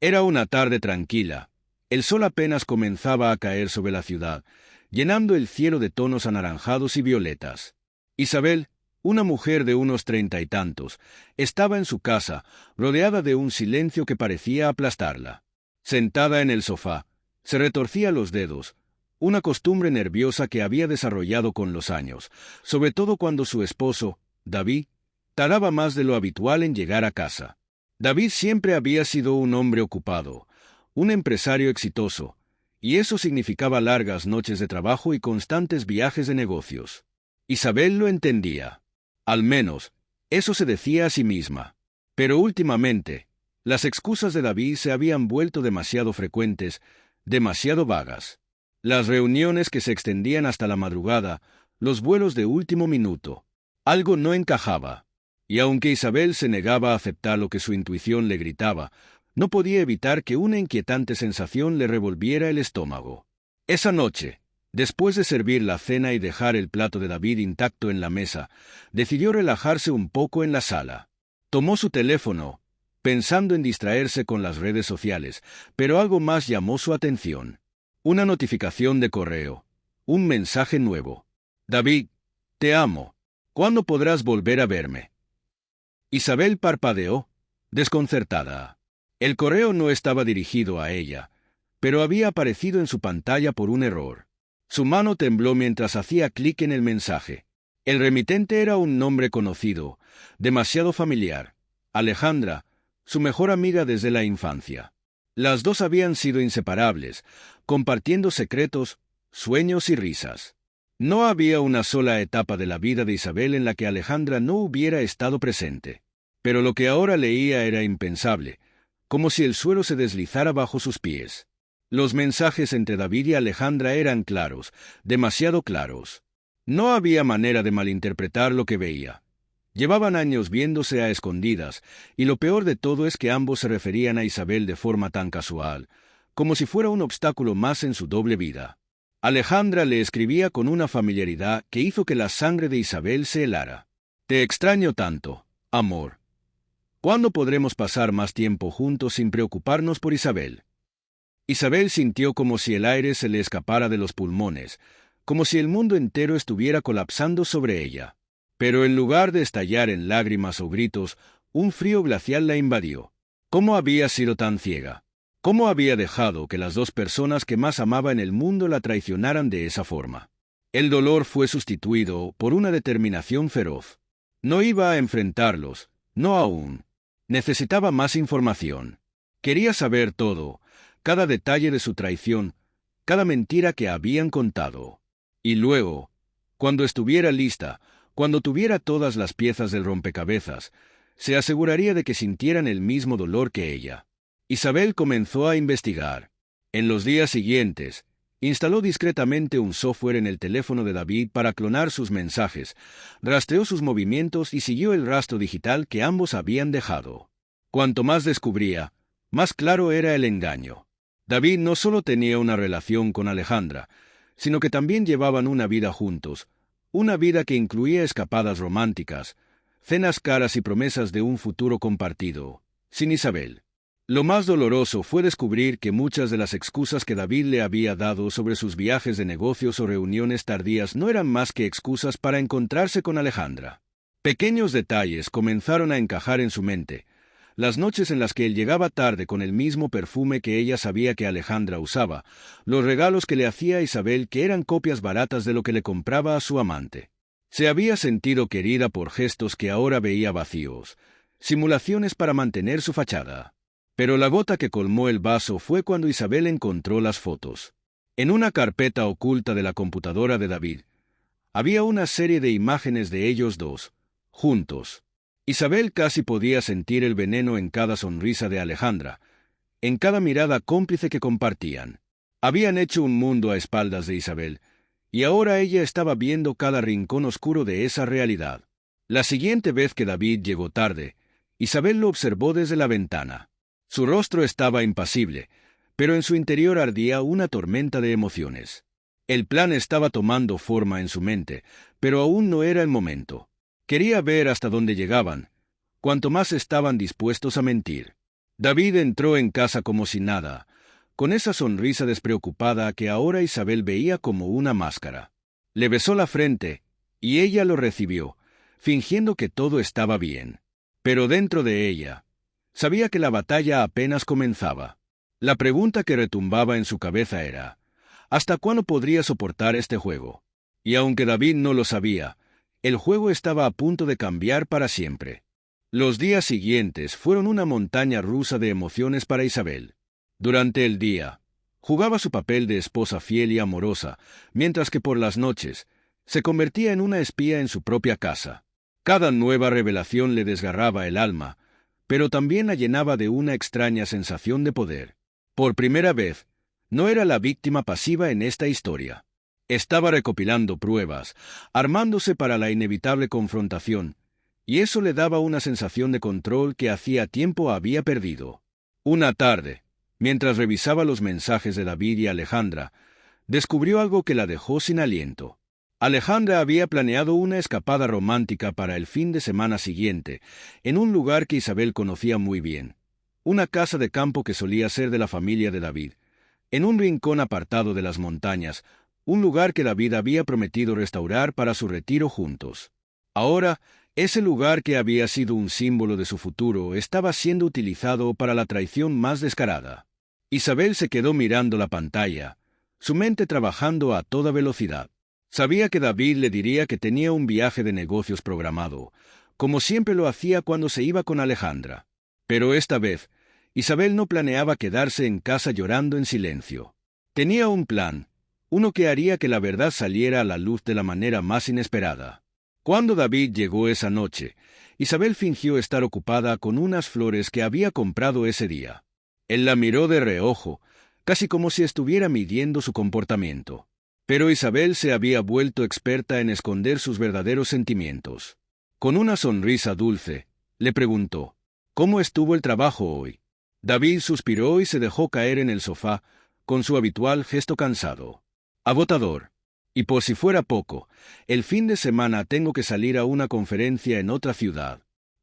Era una tarde tranquila. El sol apenas comenzaba a caer sobre la ciudad, llenando el cielo de tonos anaranjados y violetas. Isabel, una mujer de unos 30 y tantos, estaba en su casa, rodeada de un silencio que parecía aplastarla. Sentada en el sofá, se retorcía los dedos, una costumbre nerviosa que había desarrollado con los años, sobre todo cuando su esposo, David, tardaba más de lo habitual en llegar a casa. David siempre había sido un hombre ocupado, un empresario exitoso, y eso significaba largas noches de trabajo y constantes viajes de negocios. Isabel lo entendía. Al menos, eso se decía a sí misma. Pero últimamente, las excusas de David se habían vuelto demasiado frecuentes, demasiado vagas. Las reuniones que se extendían hasta la madrugada, los vuelos de último minuto. Algo no encajaba. Y aunque Isabel se negaba a aceptar lo que su intuición le gritaba, no podía evitar que una inquietante sensación le revolviera el estómago. Esa noche, después de servir la cena y dejar el plato de David intacto en la mesa, decidió relajarse un poco en la sala. Tomó su teléfono, pensando en distraerse con las redes sociales, pero algo más llamó su atención. Una notificación de correo. Un mensaje nuevo. David, te amo. ¿Cuándo podrás volver a verme? Isabel parpadeó, desconcertada. El correo no estaba dirigido a ella, pero había aparecido en su pantalla por un error. Su mano tembló mientras hacía clic en el mensaje. El remitente era un nombre conocido, demasiado familiar. Alejandra, su mejor amiga desde la infancia. Las dos habían sido inseparables, compartiendo secretos, sueños y risas. No había una sola etapa de la vida de Isabel en la que Alejandra no hubiera estado presente. Pero lo que ahora leía era impensable, como si el suelo se deslizara bajo sus pies. Los mensajes entre David y Alejandra eran claros, demasiado claros. No había manera de malinterpretar lo que veía. Llevaban años viéndose a escondidas, y lo peor de todo es que ambos se referían a Isabel de forma tan casual, como si fuera un obstáculo más en su doble vida. Alejandra le escribía con una familiaridad que hizo que la sangre de Isabel se helara. «Te extraño tanto, amor. ¿Cuándo podremos pasar más tiempo juntos sin preocuparnos por Isabel?» Isabel sintió como si el aire se le escapara de los pulmones, como si el mundo entero estuviera colapsando sobre ella. Pero en lugar de estallar en lágrimas o gritos, un frío glacial la invadió. ¿Cómo había sido tan ciega? ¿Cómo había dejado que las dos personas que más amaba en el mundo la traicionaran de esa forma? El dolor fue sustituido por una determinación feroz. No iba a enfrentarlos, no aún. Necesitaba más información. Quería saber todo, cada detalle de su traición, cada mentira que habían contado. Y luego, cuando estuviera lista, cuando tuviera todas las piezas del rompecabezas, se aseguraría de que sintieran el mismo dolor que ella. Isabel comenzó a investigar. En los días siguientes, instaló discretamente un software en el teléfono de David para clonar sus mensajes, rastreó sus movimientos y siguió el rastro digital que ambos habían dejado. Cuanto más descubría, más claro era el engaño. David no solo tenía una relación con Alejandra, sino que también llevaban una vida juntos, una vida que incluía escapadas románticas, cenas caras y promesas de un futuro compartido, sin Isabel. Lo más doloroso fue descubrir que muchas de las excusas que David le había dado sobre sus viajes de negocios o reuniones tardías no eran más que excusas para encontrarse con Alejandra. Pequeños detalles comenzaron a encajar en su mente. Las noches en las que él llegaba tarde con el mismo perfume que ella sabía que Alejandra usaba, los regalos que le hacía a Isabel que eran copias baratas de lo que le compraba a su amante. Se había sentido querida por gestos que ahora veía vacíos, simulaciones para mantener su fachada. Pero la gota que colmó el vaso fue cuando Isabel encontró las fotos. En una carpeta oculta de la computadora de David, había una serie de imágenes de ellos dos, juntos. Isabel casi podía sentir el veneno en cada sonrisa de Alejandra, en cada mirada cómplice que compartían. Habían hecho un mundo a espaldas de Isabel, y ahora ella estaba viendo cada rincón oscuro de esa realidad. La siguiente vez que David llegó tarde, Isabel lo observó desde la ventana. Su rostro estaba impasible, pero en su interior ardía una tormenta de emociones. El plan estaba tomando forma en su mente, pero aún no era el momento. Quería ver hasta dónde llegaban, cuánto más estaban dispuestos a mentir. David entró en casa como si nada, con esa sonrisa despreocupada que ahora Isabel veía como una máscara. Le besó la frente, y ella lo recibió, fingiendo que todo estaba bien. Pero dentro de ella, sabía que la batalla apenas comenzaba. La pregunta que retumbaba en su cabeza era, ¿hasta cuándo podría soportar este juego? Y aunque David no lo sabía, el juego estaba a punto de cambiar para siempre. Los días siguientes fueron una montaña rusa de emociones para Isabel. Durante el día, jugaba su papel de esposa fiel y amorosa, mientras que por las noches, se convertía en una espía en su propia casa. Cada nueva revelación le desgarraba el alma, pero también la llenaba de una extraña sensación de poder. Por primera vez, no era la víctima pasiva en esta historia. Estaba recopilando pruebas, armándose para la inevitable confrontación, y eso le daba una sensación de control que hacía tiempo había perdido. Una tarde, mientras revisaba los mensajes de David y Alejandra, descubrió algo que la dejó sin aliento. Alejandra había planeado una escapada romántica para el fin de semana siguiente, en un lugar que Isabel conocía muy bien, una casa de campo que solía ser de la familia de David, en un rincón apartado de las montañas, un lugar que David había prometido restaurar para su retiro juntos. Ahora, ese lugar que había sido un símbolo de su futuro estaba siendo utilizado para la traición más descarada. Isabel se quedó mirando la pantalla, su mente trabajando a toda velocidad. Sabía que David le diría que tenía un viaje de negocios programado, como siempre lo hacía cuando se iba con Alejandra. Pero esta vez, Isabel no planeaba quedarse en casa llorando en silencio. Tenía un plan, uno que haría que la verdad saliera a la luz de la manera más inesperada. Cuando David llegó esa noche, Isabel fingió estar ocupada con unas flores que había comprado ese día. Él la miró de reojo, casi como si estuviera midiendo su comportamiento. Pero Isabel se había vuelto experta en esconder sus verdaderos sentimientos. Con una sonrisa dulce, le preguntó, ¿cómo estuvo el trabajo hoy? David suspiró y se dejó caer en el sofá, con su habitual gesto cansado. Agotador. Y por si fuera poco, el fin de semana tengo que salir a una conferencia en otra ciudad.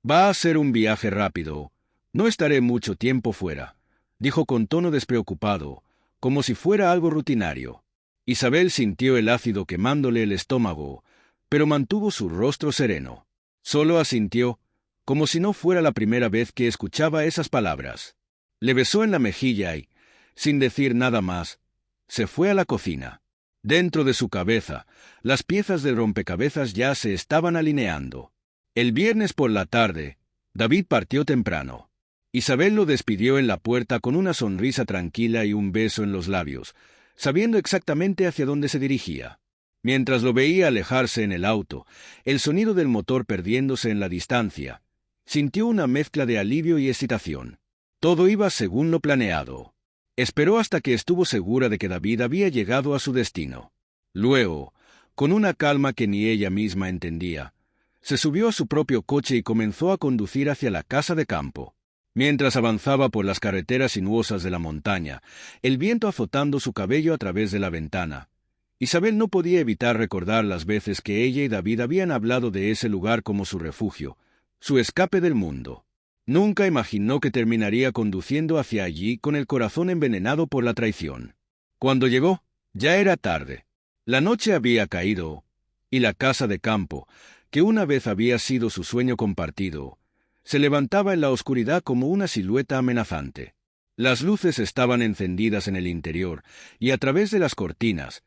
Va a ser un viaje rápido. No estaré mucho tiempo fuera, dijo con tono despreocupado, como si fuera algo rutinario. Isabel sintió el ácido quemándole el estómago, pero mantuvo su rostro sereno. Solo asintió, como si no fuera la primera vez que escuchaba esas palabras. Le besó en la mejilla y, sin decir nada más, se fue a la cocina. Dentro de su cabeza, las piezas del rompecabezas ya se estaban alineando. El viernes por la tarde, David partió temprano. Isabel lo despidió en la puerta con una sonrisa tranquila y un beso en los labios, sabiendo exactamente hacia dónde se dirigía. Mientras lo veía alejarse en el auto, el sonido del motor perdiéndose en la distancia, sintió una mezcla de alivio y excitación. Todo iba según lo planeado. Esperó hasta que estuvo segura de que David había llegado a su destino. Luego, con una calma que ni ella misma entendía, se subió a su propio coche y comenzó a conducir hacia la casa de campo. Mientras avanzaba por las carreteras sinuosas de la montaña, el viento azotando su cabello a través de la ventana, Isabel no podía evitar recordar las veces que ella y David habían hablado de ese lugar como su refugio, su escape del mundo. Nunca imaginó que terminaría conduciendo hacia allí con el corazón envenenado por la traición. Cuando llegó, ya era tarde. La noche había caído, y la casa de campo, que una vez había sido su sueño compartido, se levantaba en la oscuridad como una silueta amenazante. Las luces estaban encendidas en el interior, y a través de las cortinas,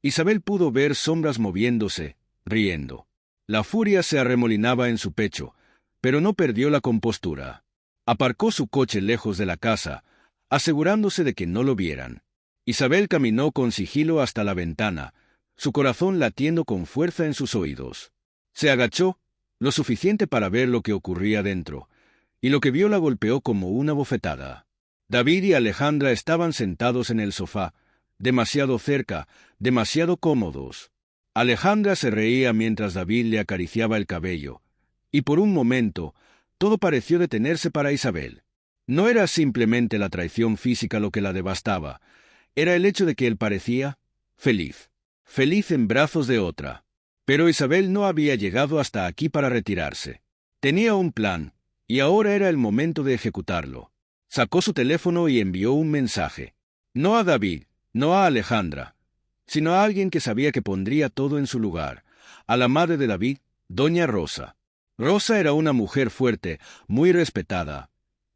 Isabel pudo ver sombras moviéndose, riendo. La furia se arremolinaba en su pecho, pero no perdió la compostura. Aparcó su coche lejos de la casa, asegurándose de que no lo vieran. Isabel caminó con sigilo hasta la ventana, su corazón latiendo con fuerza en sus oídos. Se agachó, lo suficiente para ver lo que ocurría dentro, y lo que vio la golpeó como una bofetada. David y Alejandra estaban sentados en el sofá, demasiado cerca, demasiado cómodos. Alejandra se reía mientras David le acariciaba el cabello, y por un momento, todo pareció detenerse para Isabel. No era simplemente la traición física lo que la devastaba, era el hecho de que él parecía feliz. Feliz en brazos de otra. Pero Isabel no había llegado hasta aquí para retirarse. Tenía un plan, y ahora era el momento de ejecutarlo. Sacó su teléfono y envió un mensaje. No a David, no a Alejandra, sino a alguien que sabía que pondría todo en su lugar, a la madre de David, doña Rosa. Rosa era una mujer fuerte, muy respetada,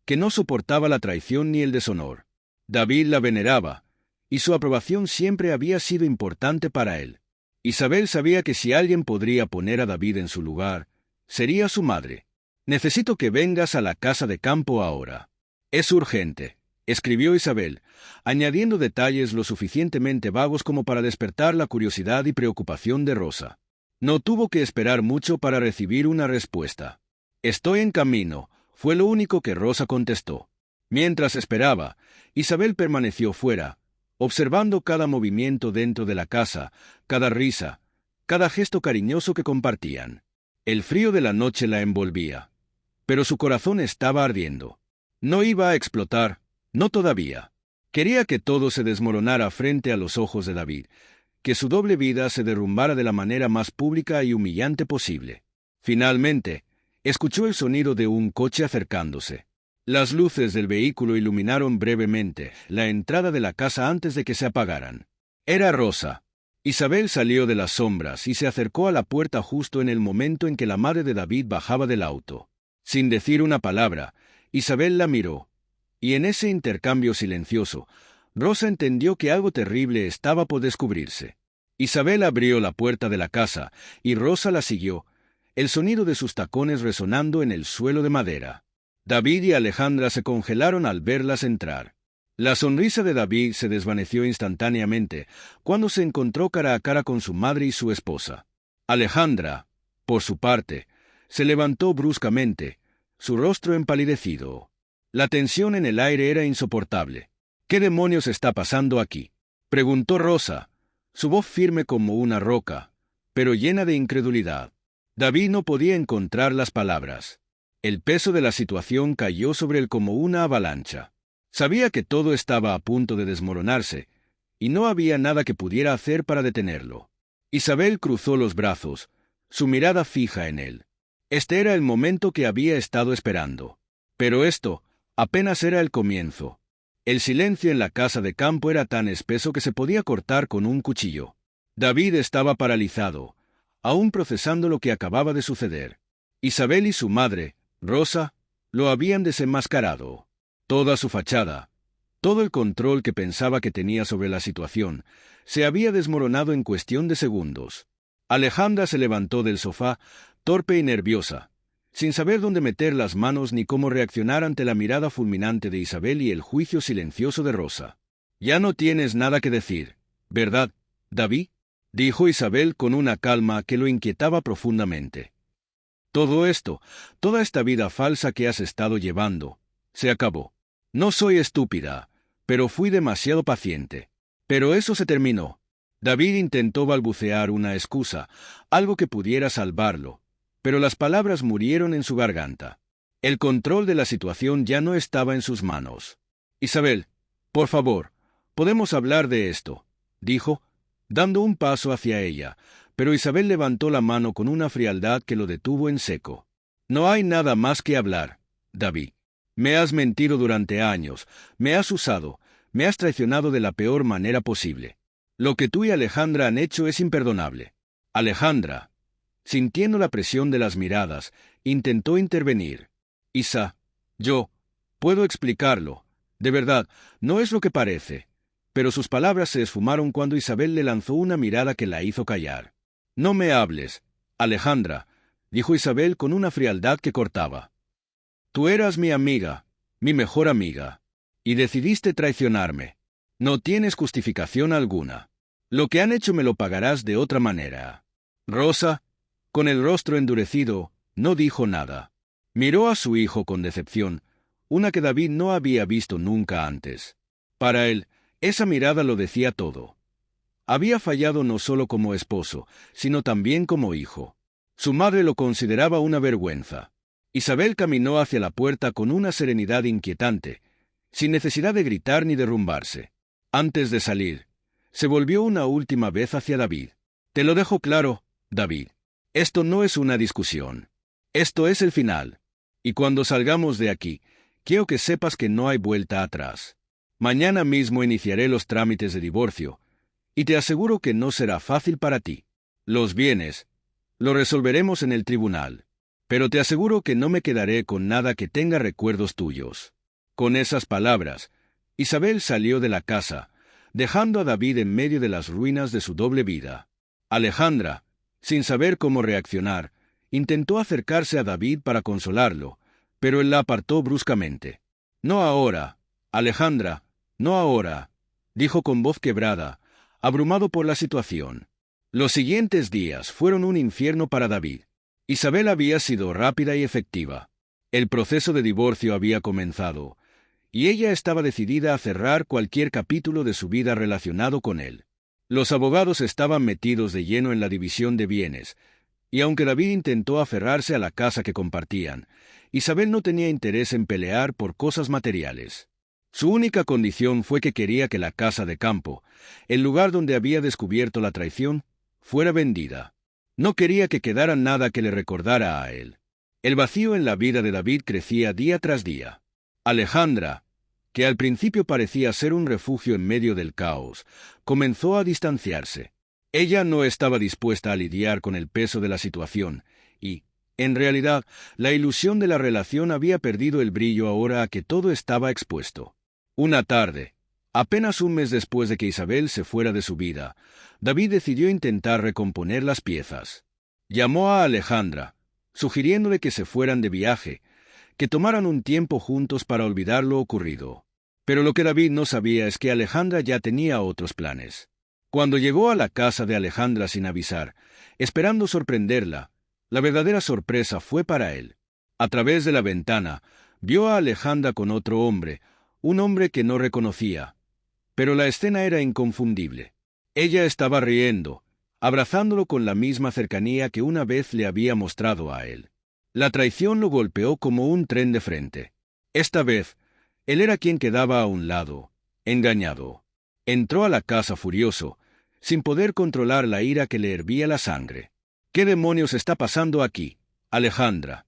que no soportaba la traición ni el deshonor. David la veneraba, y su aprobación siempre había sido importante para él. Isabel sabía que si alguien podría poner a David en su lugar, sería su madre. «Necesito que vengas a la casa de campo ahora. Es urgente», escribió Isabel, añadiendo detalles lo suficientemente vagos como para despertar la curiosidad y preocupación de Rosa. No tuvo que esperar mucho para recibir una respuesta. «Estoy en camino», fue lo único que Rosa contestó. Mientras esperaba, Isabel permaneció fuera, observando cada movimiento dentro de la casa, cada risa, cada gesto cariñoso que compartían. El frío de la noche la envolvía, pero su corazón estaba ardiendo. No iba a explotar, no todavía. Quería que todo se desmoronara frente a los ojos de David, que su doble vida se derrumbara de la manera más pública y humillante posible. Finalmente, escuchó el sonido de un coche acercándose. Las luces del vehículo iluminaron brevemente la entrada de la casa antes de que se apagaran. Era Rosa. Isabel salió de las sombras y se acercó a la puerta justo en el momento en que la madre de David bajaba del auto. Sin decir una palabra, Isabel la miró, y en ese intercambio silencioso, Rosa entendió que algo terrible estaba por descubrirse. Isabel abrió la puerta de la casa, y Rosa la siguió, el sonido de sus tacones resonando en el suelo de madera. David y Alejandra se congelaron al verlas entrar. La sonrisa de David se desvaneció instantáneamente cuando se encontró cara a cara con su madre y su esposa. Alejandra, por su parte, se levantó bruscamente, su rostro empalidecido. La tensión en el aire era insoportable. «¿Qué demonios está pasando aquí?», preguntó Rosa, su voz firme como una roca, pero llena de incredulidad. David no podía encontrar las palabras. El peso de la situación cayó sobre él como una avalancha. Sabía que todo estaba a punto de desmoronarse, y no había nada que pudiera hacer para detenerlo. Isabel cruzó los brazos, su mirada fija en él. Este era el momento que había estado esperando. Pero esto apenas era el comienzo. El silencio en la casa de campo era tan espeso que se podía cortar con un cuchillo. David estaba paralizado, aún procesando lo que acababa de suceder. Isabel y su madre, Rosa, lo habían desenmascarado. Toda su fachada, todo el control que pensaba que tenía sobre la situación, se había desmoronado en cuestión de segundos. Alejandra se levantó del sofá, torpe y nerviosa, sin saber dónde meter las manos ni cómo reaccionar ante la mirada fulminante de Isabel y el juicio silencioso de Rosa. «Ya no tienes nada que decir, ¿verdad, David?», dijo Isabel con una calma que lo inquietaba profundamente. «Todo esto, toda esta vida falsa que has estado llevando, se acabó. No soy estúpida, pero fui demasiado paciente. Pero eso se terminó». David intentó balbucear una excusa, algo que pudiera salvarlo, pero las palabras murieron en su garganta. El control de la situación ya no estaba en sus manos. «Isabel, por favor, podemos hablar de esto», dijo, dando un paso hacia ella, pero Isabel levantó la mano con una frialdad que lo detuvo en seco. «No hay nada más que hablar, David. Me has mentido durante años, me has usado, me has traicionado de la peor manera posible. Lo que tú y Alejandra han hecho es imperdonable». Alejandra, sintiendo la presión de las miradas, intentó intervenir. «Yo puedo explicarlo. De verdad, no es lo que parece». Pero sus palabras se esfumaron cuando Isabel le lanzó una mirada que la hizo callar. «No me hables, Alejandra», dijo Isabel con una frialdad que cortaba. «Tú eras mi amiga, mi mejor amiga, y decidiste traicionarme. No tienes justificación alguna. Lo que han hecho me lo pagarás de otra manera». Rosa, con el rostro endurecido, no dijo nada. Miró a su hijo con decepción, una que David no había visto nunca antes. Para él, esa mirada lo decía todo. Había fallado no solo como esposo, sino también como hijo. Su madre lo consideraba una vergüenza. Isabel caminó hacia la puerta con una serenidad inquietante, sin necesidad de gritar ni derrumbarse. Antes de salir, se volvió una última vez hacia David. «Te lo dejo claro, David. Esto no es una discusión. Esto es el final. Y cuando salgamos de aquí, quiero que sepas que no hay vuelta atrás. Mañana mismo iniciaré los trámites de divorcio, y te aseguro que no será fácil para ti. Los bienes, lo resolveremos en el tribunal, pero te aseguro que no me quedaré con nada que tenga recuerdos tuyos. Con esas palabras, Isabel salió de la casa, dejando a David en medio de las ruinas de su doble vida. Alejandra, sin saber cómo reaccionar, intentó acercarse a David para consolarlo, pero él la apartó bruscamente. «No ahora, Alejandra, no ahora», dijo con voz quebrada, abrumado por la situación. Los siguientes días fueron un infierno para David. Isabel había sido rápida y efectiva. El proceso de divorcio había comenzado, y ella estaba decidida a cerrar cualquier capítulo de su vida relacionado con él. Los abogados estaban metidos de lleno en la división de bienes, y aunque David intentó aferrarse a la casa que compartían, Isabel no tenía interés en pelear por cosas materiales. Su única condición fue que quería que la casa de campo, el lugar donde había descubierto la traición, fuera vendida. No quería que quedara nada que le recordara a él. El vacío en la vida de David crecía día tras día. Alejandra, que al principio parecía ser un refugio en medio del caos, comenzó a distanciarse. Ella no estaba dispuesta a lidiar con el peso de la situación, y, en realidad, la ilusión de la relación había perdido el brillo ahora a que todo estaba expuesto. Una tarde, apenas un mes después de que Isabel se fuera de su vida, David decidió intentar recomponer las piezas. Llamó a Alejandra, sugiriéndole que se fueran de viaje, que tomaran un tiempo juntos para olvidar lo ocurrido. Pero lo que David no sabía es que Alejandra ya tenía otros planes. Cuando llegó a la casa de Alejandra sin avisar, esperando sorprenderla, la verdadera sorpresa fue para él. A través de la ventana, vio a Alejandra con otro hombre, un hombre que no reconocía. Pero la escena era inconfundible. Ella estaba riendo, abrazándolo con la misma cercanía que una vez le había mostrado a él. La traición lo golpeó como un tren de frente. Esta vez, él era quien quedaba a un lado, engañado. Entró a la casa furioso, sin poder controlar la ira que le hervía la sangre. «¿Qué demonios está pasando aquí, Alejandra?»,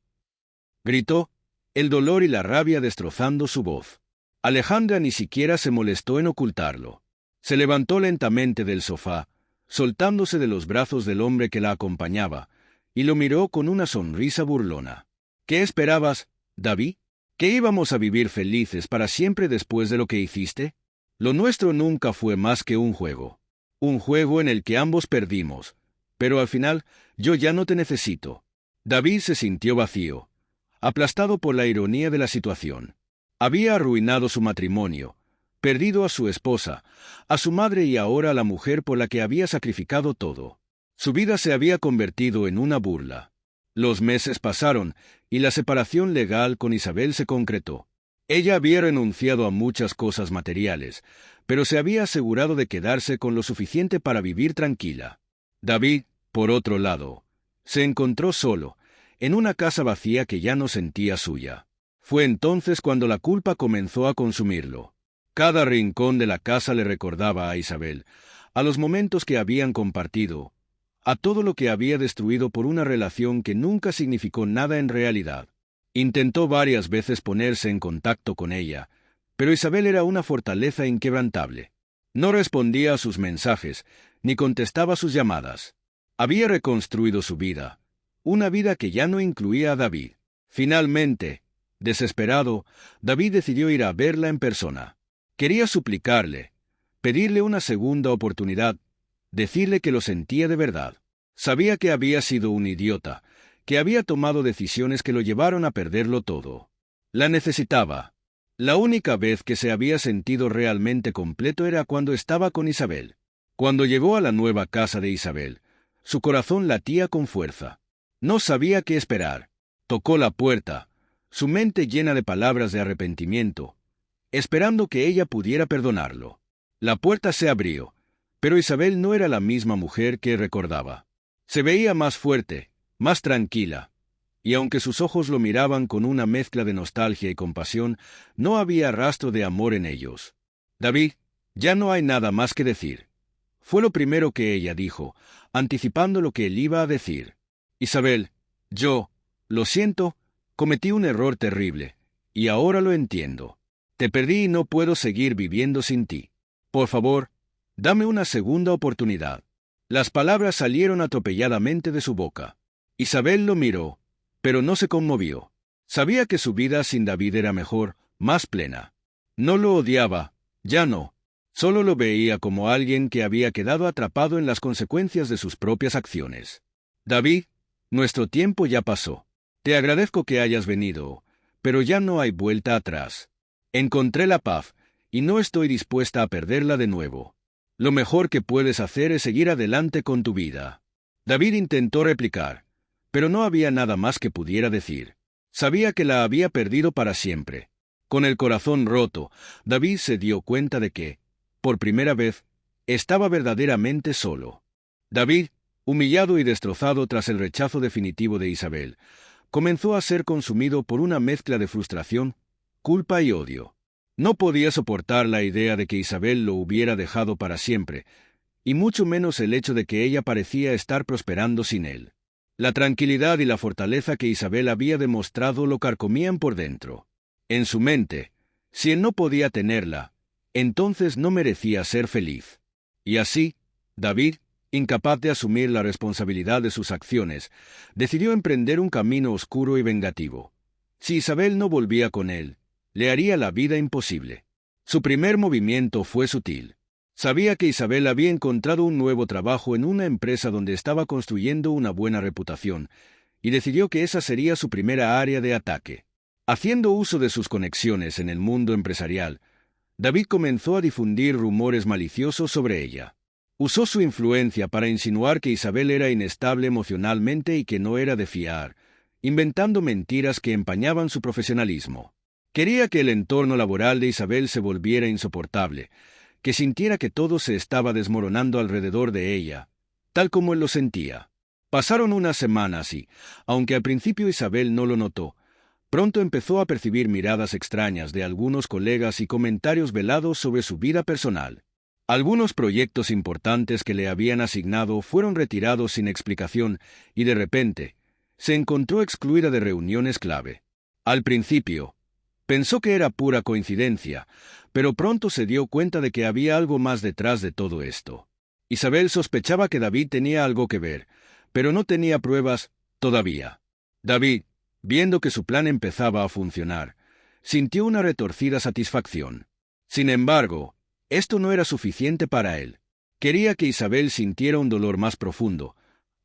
gritó, el dolor y la rabia destrozando su voz. Alejandra ni siquiera se molestó en ocultarlo. Se levantó lentamente del sofá, soltándose de los brazos del hombre que la acompañaba, y lo miró con una sonrisa burlona. «¿Qué esperabas, David? ¿Que íbamos a vivir felices para siempre después de lo que hiciste? Lo nuestro nunca fue más que un juego en el que ambos perdimos, pero al final yo ya no te necesito». David se sintió vacío, aplastado por la ironía de la situación. Había arruinado su matrimonio, perdido a su esposa, a su madre y ahora a la mujer por la que había sacrificado todo. Su vida se había convertido en una burla. Los meses pasaron y la separación legal con Isabel se concretó. Ella había renunciado a muchas cosas materiales, pero se había asegurado de quedarse con lo suficiente para vivir tranquila. David, por otro lado, se encontró solo, en una casa vacía que ya no sentía suya. Fue entonces cuando la culpa comenzó a consumirlo. Cada rincón de la casa le recordaba a Isabel, a los momentos que habían compartido, a todo lo que había destruido por una relación que nunca significó nada en realidad. Intentó varias veces ponerse en contacto con ella, pero Isabel era una fortaleza inquebrantable. No respondía a sus mensajes, ni contestaba sus llamadas. Había reconstruido su vida, una vida que ya no incluía a David. Finalmente, desesperado, David decidió ir a verla en persona. Quería suplicarle, pedirle una segunda oportunidad, decirle que lo sentía de verdad. Sabía que había sido un idiota, que había tomado decisiones que lo llevaron a perderlo todo. La necesitaba. La única vez que se había sentido realmente completo era cuando estaba con Isabel. Cuando llegó a la nueva casa de Isabel, su corazón latía con fuerza. No sabía qué esperar. Tocó la puerta, su mente llena de palabras de arrepentimiento, esperando que ella pudiera perdonarlo. La puerta se abrió, pero Isabel no era la misma mujer que recordaba. Se veía más fuerte, más tranquila, y aunque sus ojos lo miraban con una mezcla de nostalgia y compasión, no había rastro de amor en ellos. «David, ya no hay nada más que decir», fue lo primero que ella dijo, anticipando lo que él iba a decir. «Isabel, lo siento, cometí un error terrible, y ahora lo entiendo. Te perdí y no puedo seguir viviendo sin ti. Por favor, dame una segunda oportunidad. Las palabras salieron atropelladamente de su boca. Isabel lo miró, pero no se conmovió. Sabía que su vida sin David era mejor, más plena. No lo odiaba, ya no. Solo lo veía como alguien que había quedado atrapado en las consecuencias de sus propias acciones. David, nuestro tiempo ya pasó. Te agradezco que hayas venido, pero ya no hay vuelta atrás. Encontré la paz, y no estoy dispuesta a perderla de nuevo. Lo mejor que puedes hacer es seguir adelante con tu vida. David intentó replicar, pero no había nada más que pudiera decir. Sabía que la había perdido para siempre. Con el corazón roto, David se dio cuenta de que, por primera vez, estaba verdaderamente solo. David, humillado y destrozado tras el rechazo definitivo de Isabel, comenzó a ser consumido por una mezcla de frustración, culpa y odio. No podía soportar la idea de que Isabel lo hubiera dejado para siempre, y mucho menos el hecho de que ella parecía estar prosperando sin él. La tranquilidad y la fortaleza que Isabel había demostrado lo carcomían por dentro. En su mente, si él no podía tenerla, entonces no merecía ser feliz. Y así, David, incapaz de asumir la responsabilidad de sus acciones, decidió emprender un camino oscuro y vengativo. Si Isabel no volvía con él, le haría la vida imposible. Su primer movimiento fue sutil. Sabía que Isabel había encontrado un nuevo trabajo en una empresa donde estaba construyendo una buena reputación, y decidió que esa sería su primera área de ataque. Haciendo uso de sus conexiones en el mundo empresarial, David comenzó a difundir rumores maliciosos sobre ella. Usó su influencia para insinuar que Isabel era inestable emocionalmente y que no era de fiar, inventando mentiras que empañaban su profesionalismo. Quería que el entorno laboral de Isabel se volviera insoportable, que sintiera que todo se estaba desmoronando alrededor de ella, tal como él lo sentía. Pasaron unas semanas y, aunque al principio Isabel no lo notó, pronto empezó a percibir miradas extrañas de algunos colegas y comentarios velados sobre su vida personal. Algunos proyectos importantes que le habían asignado fueron retirados sin explicación y de repente, se encontró excluida de reuniones clave. Al principio, pensó que era pura coincidencia, pero pronto se dio cuenta de que había algo más detrás de todo esto. Isabel sospechaba que David tenía algo que ver, pero no tenía pruebas todavía. David, viendo que su plan empezaba a funcionar, sintió una retorcida satisfacción. Sin embargo, esto no era suficiente para él. Quería que Isabel sintiera un dolor más profundo,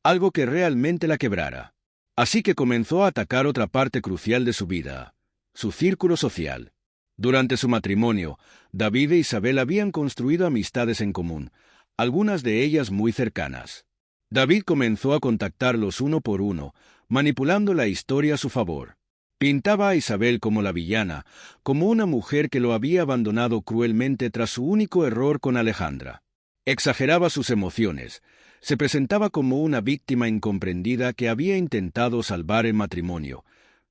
algo que realmente la quebrara. Así que comenzó a atacar otra parte crucial de su vida, su círculo social. Durante su matrimonio, David e Isabel habían construido amistades en común, algunas de ellas muy cercanas. David comenzó a contactarlos uno por uno, manipulando la historia a su favor. Pintaba a Isabel como la villana, como una mujer que lo había abandonado cruelmente tras su único error con Alejandra. Exageraba sus emociones, se presentaba como una víctima incomprendida que había intentado salvar el matrimonio,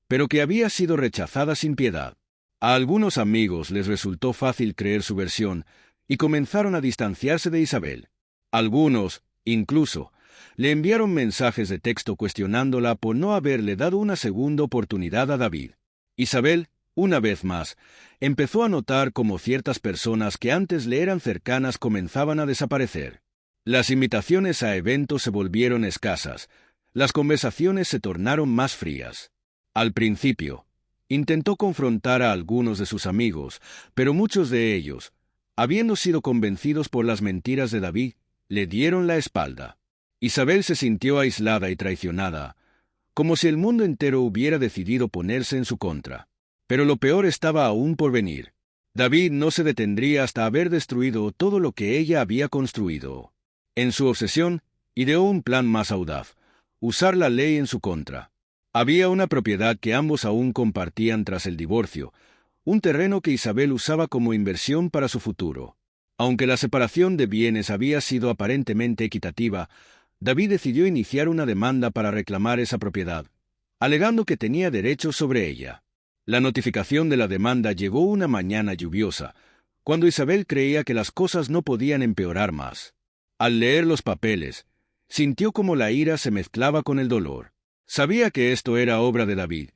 pero que había sido rechazada sin piedad. A algunos amigos les resultó fácil creer su versión y comenzaron a distanciarse de Isabel. Algunos, incluso, le enviaron mensajes de texto cuestionándola por no haberle dado una segunda oportunidad a David. Isabel, una vez más, empezó a notar cómo ciertas personas que antes le eran cercanas comenzaban a desaparecer. Las invitaciones a eventos se volvieron escasas, las conversaciones se tornaron más frías. Al principio, intentó confrontar a algunos de sus amigos, pero muchos de ellos, habiendo sido convencidos por las mentiras de David, le dieron la espalda. Isabel se sintió aislada y traicionada, como si el mundo entero hubiera decidido ponerse en su contra. Pero lo peor estaba aún por venir. David no se detendría hasta haber destruido todo lo que ella había construido. En su obsesión, ideó un plan más audaz: usar la ley en su contra. Había una propiedad que ambos aún compartían tras el divorcio, un terreno que Isabel usaba como inversión para su futuro. Aunque la separación de bienes había sido aparentemente equitativa, David decidió iniciar una demanda para reclamar esa propiedad, alegando que tenía derechos sobre ella. La notificación de la demanda llegó una mañana lluviosa, cuando Isabel creía que las cosas no podían empeorar más. Al leer los papeles, sintió como la ira se mezclaba con el dolor. Sabía que esto era obra de David,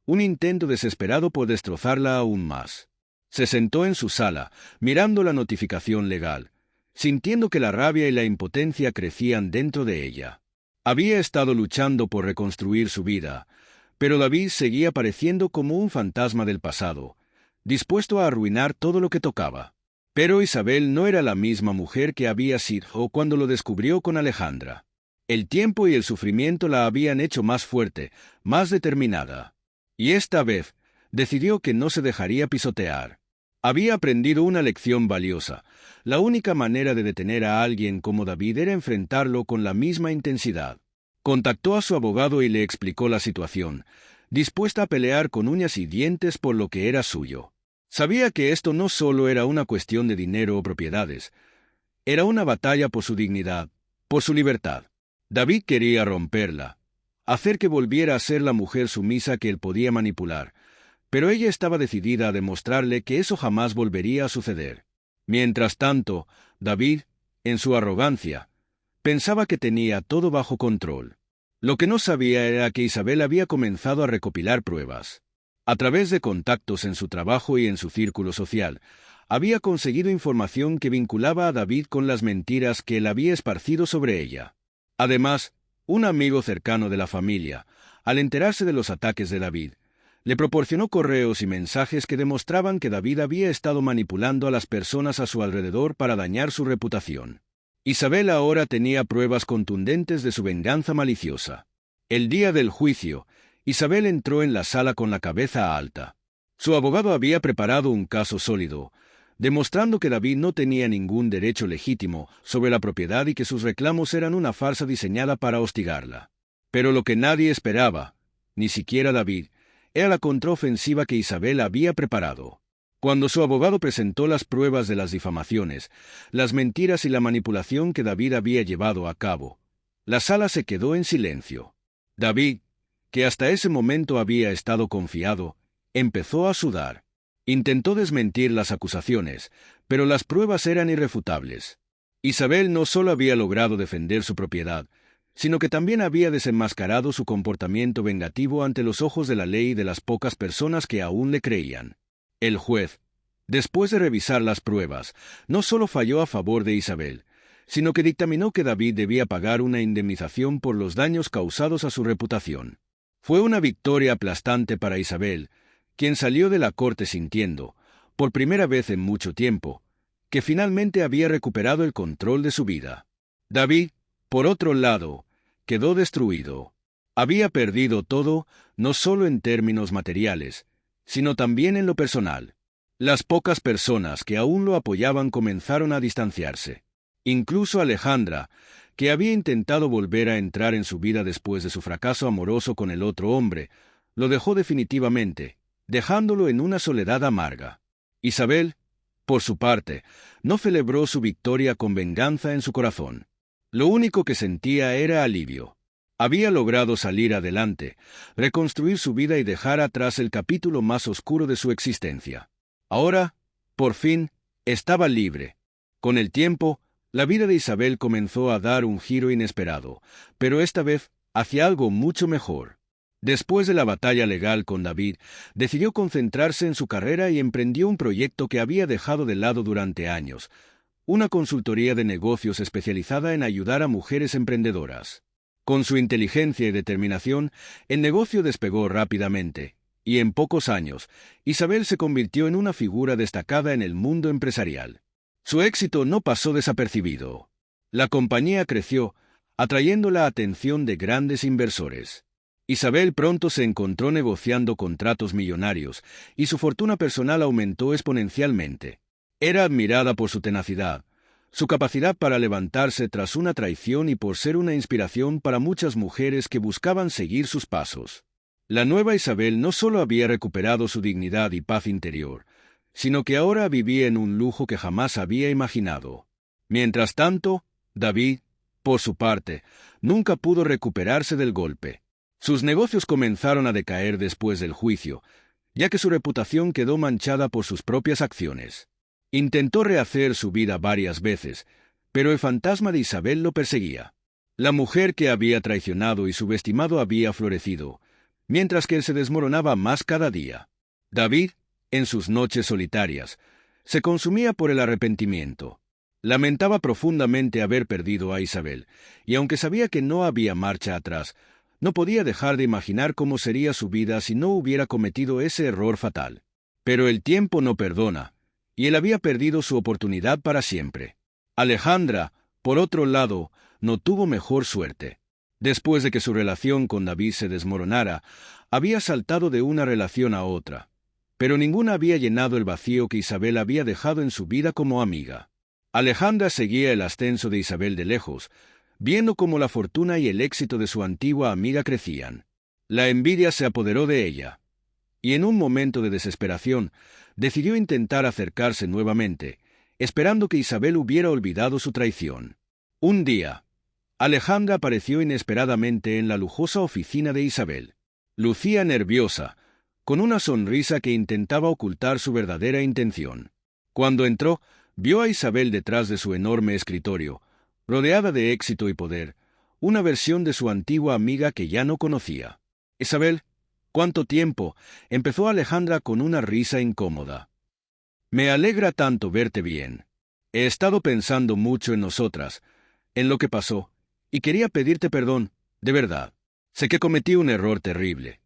un intento desesperado por destrozarla aún más. Se sentó en su sala, mirando la notificación legal, sintiendo que la rabia y la impotencia crecían dentro de ella. Había estado luchando por reconstruir su vida, pero David seguía pareciendo como un fantasma del pasado, dispuesto a arruinar todo lo que tocaba. Pero Isabel no era la misma mujer que había sido cuando lo descubrió con Alejandra. El tiempo y el sufrimiento la habían hecho más fuerte, más determinada. Y esta vez, decidió que no se dejaría pisotear. Había aprendido una lección valiosa. La única manera de detener a alguien como David era enfrentarlo con la misma intensidad. Contactó a su abogado y le explicó la situación, dispuesta a pelear con uñas y dientes por lo que era suyo. Sabía que esto no solo era una cuestión de dinero o propiedades, era una batalla por su dignidad, por su libertad. David quería romperla, hacer que volviera a ser la mujer sumisa que él podía manipular, pero ella estaba decidida a demostrarle que eso jamás volvería a suceder. Mientras tanto, David, en su arrogancia, pensaba que tenía todo bajo control. Lo que no sabía era que Isabel había comenzado a recopilar pruebas. A través de contactos en su trabajo y en su círculo social, había conseguido información que vinculaba a David con las mentiras que él había esparcido sobre ella. Además, un amigo cercano de la familia, al enterarse de los ataques de David, le proporcionó correos y mensajes que demostraban que David había estado manipulando a las personas a su alrededor para dañar su reputación. Isabel ahora tenía pruebas contundentes de su venganza maliciosa. El día del juicio, Isabel entró en la sala con la cabeza alta. Su abogado había preparado un caso sólido, demostrando que David no tenía ningún derecho legítimo sobre la propiedad y que sus reclamos eran una farsa diseñada para hostigarla. Pero lo que nadie esperaba, ni siquiera David, era la contraofensiva que Isabel había preparado. Cuando su abogado presentó las pruebas de las difamaciones, las mentiras y la manipulación que David había llevado a cabo, la sala se quedó en silencio. David, que hasta ese momento había estado confiado, empezó a sudar. Intentó desmentir las acusaciones, pero las pruebas eran irrefutables. Isabel no solo había logrado defender su propiedad, sino que también había desenmascarado su comportamiento vengativo ante los ojos de la ley y de las pocas personas que aún le creían. El juez, después de revisar las pruebas, no solo falló a favor de Isabel, sino que dictaminó que David debía pagar una indemnización por los daños causados a su reputación. Fue una victoria aplastante para Isabel, quien salió de la corte sintiendo, por primera vez en mucho tiempo, que finalmente había recuperado el control de su vida. David, por otro lado, quedó destruido. Había perdido todo, no solo en términos materiales, sino también en lo personal. Las pocas personas que aún lo apoyaban comenzaron a distanciarse. Incluso Alejandra, que había intentado volver a entrar en su vida después de su fracaso amoroso con el otro hombre, lo dejó definitivamente, dejándolo en una soledad amarga. Isabel, por su parte, no celebró su victoria con venganza en su corazón. Lo único que sentía era alivio. Había logrado salir adelante, reconstruir su vida y dejar atrás el capítulo más oscuro de su existencia. Ahora, por fin, estaba libre. Con el tiempo, la vida de Isabel comenzó a dar un giro inesperado, pero esta vez hacia algo mucho mejor. Después de la batalla legal con David, decidió concentrarse en su carrera y emprendió un proyecto que había dejado de lado durante años, una consultoría de negocios especializada en ayudar a mujeres emprendedoras. Con su inteligencia y determinación, el negocio despegó rápidamente, y en pocos años, Isabel se convirtió en una figura destacada en el mundo empresarial. Su éxito no pasó desapercibido. La compañía creció, atrayendo la atención de grandes inversores. Isabel pronto se encontró negociando contratos millonarios, y su fortuna personal aumentó exponencialmente. Era admirada por su tenacidad, su capacidad para levantarse tras una traición y por ser una inspiración para muchas mujeres que buscaban seguir sus pasos. La nueva Isabel no solo había recuperado su dignidad y paz interior, sino que ahora vivía en un lujo que jamás había imaginado. Mientras tanto, David, por su parte, nunca pudo recuperarse del golpe. Sus negocios comenzaron a decaer después del juicio, ya que su reputación quedó manchada por sus propias acciones. Intentó rehacer su vida varias veces, pero el fantasma de Isabel lo perseguía. La mujer que había traicionado y subestimado había florecido, mientras que él se desmoronaba más cada día. David, en sus noches solitarias, se consumía por el arrepentimiento. Lamentaba profundamente haber perdido a Isabel, y aunque sabía que no había marcha atrás, no podía dejar de imaginar cómo sería su vida si no hubiera cometido ese error fatal. Pero el tiempo no perdona, y él había perdido su oportunidad para siempre. Alejandra, por otro lado, no tuvo mejor suerte. Después de que su relación con David se desmoronara, había saltado de una relación a otra, pero ninguna había llenado el vacío que Isabel había dejado en su vida como amiga. Alejandra seguía el ascenso de Isabel de lejos, viendo cómo la fortuna y el éxito de su antigua amiga crecían. La envidia se apoderó de ella, y en un momento de desesperación, decidió intentar acercarse nuevamente, esperando que Isabel hubiera olvidado su traición. Un día, Alejandra apareció inesperadamente en la lujosa oficina de Isabel. Lucía nerviosa, con una sonrisa que intentaba ocultar su verdadera intención. Cuando entró, vio a Isabel detrás de su enorme escritorio, rodeada de éxito y poder, una versión de su antigua amiga que ya no conocía. «Isabel, ¿cuánto tiempo?», empezó Alejandra con una risa incómoda. «Me alegra tanto verte bien. He estado pensando mucho en nosotras, en lo que pasó, y quería pedirte perdón, de verdad. Sé que cometí un error terrible,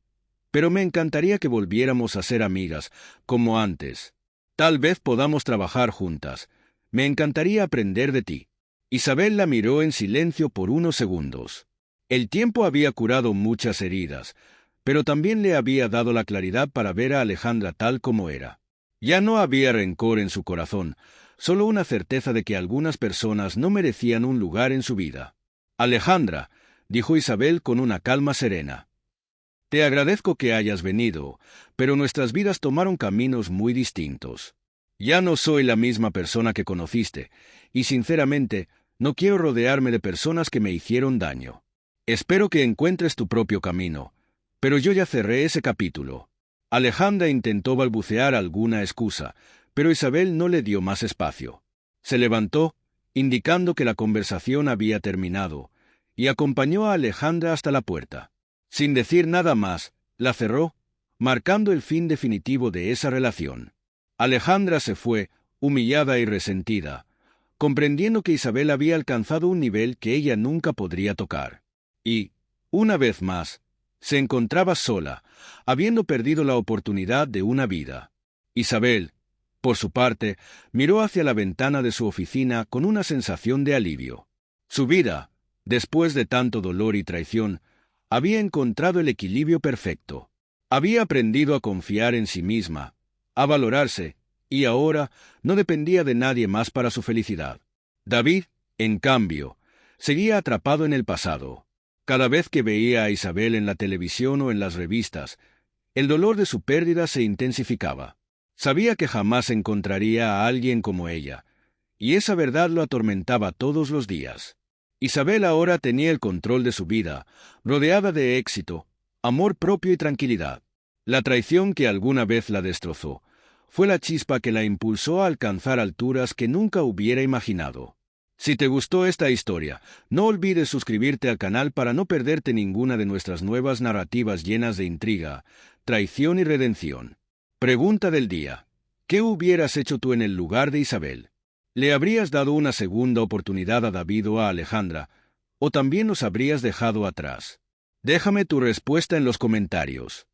pero me encantaría que volviéramos a ser amigas, como antes. Tal vez podamos trabajar juntas. Me encantaría aprender de ti». Isabel la miró en silencio por unos segundos. El tiempo había curado muchas heridas, pero también le había dado la claridad para ver a Alejandra tal como era. Ya no había rencor en su corazón, solo una certeza de que algunas personas no merecían un lugar en su vida. «Alejandra», dijo Isabel con una calma serena, «te agradezco que hayas venido, pero nuestras vidas tomaron caminos muy distintos. Ya no soy la misma persona que conociste, y sinceramente, no quiero rodearme de personas que me hicieron daño. Espero que encuentres tu propio camino, pero yo ya cerré ese capítulo». Alejandra intentó balbucear alguna excusa, pero Isabel no le dio más espacio. Se levantó, indicando que la conversación había terminado, y acompañó a Alejandra hasta la puerta. Sin decir nada más, la cerró, marcando el fin definitivo de esa relación. Alejandra se fue, humillada y resentida, comprendiendo que Isabel había alcanzado un nivel que ella nunca podría tocar. Y, una vez más, se encontraba sola, habiendo perdido la oportunidad de una vida. Isabel, por su parte, miró hacia la ventana de su oficina con una sensación de alivio. Su vida, después de tanto dolor y traición, había encontrado el equilibrio perfecto. Había aprendido a confiar en sí misma, a valorarse, y ahora no dependía de nadie más para su felicidad. David, en cambio, seguía atrapado en el pasado. Cada vez que veía a Isabel en la televisión o en las revistas, el dolor de su pérdida se intensificaba. Sabía que jamás encontraría a alguien como ella, y esa verdad lo atormentaba todos los días. Isabel ahora tenía el control de su vida, rodeada de éxito, amor propio y tranquilidad. La traición que alguna vez la destrozó fue la chispa que la impulsó a alcanzar alturas que nunca hubiera imaginado. Si te gustó esta historia, no olvides suscribirte al canal para no perderte ninguna de nuestras nuevas narrativas llenas de intriga, traición y redención. Pregunta del día: ¿qué hubieras hecho tú en el lugar de Isabel? ¿Le habrías dado una segunda oportunidad a David o a Alejandra, o también los habrías dejado atrás? Déjame tu respuesta en los comentarios.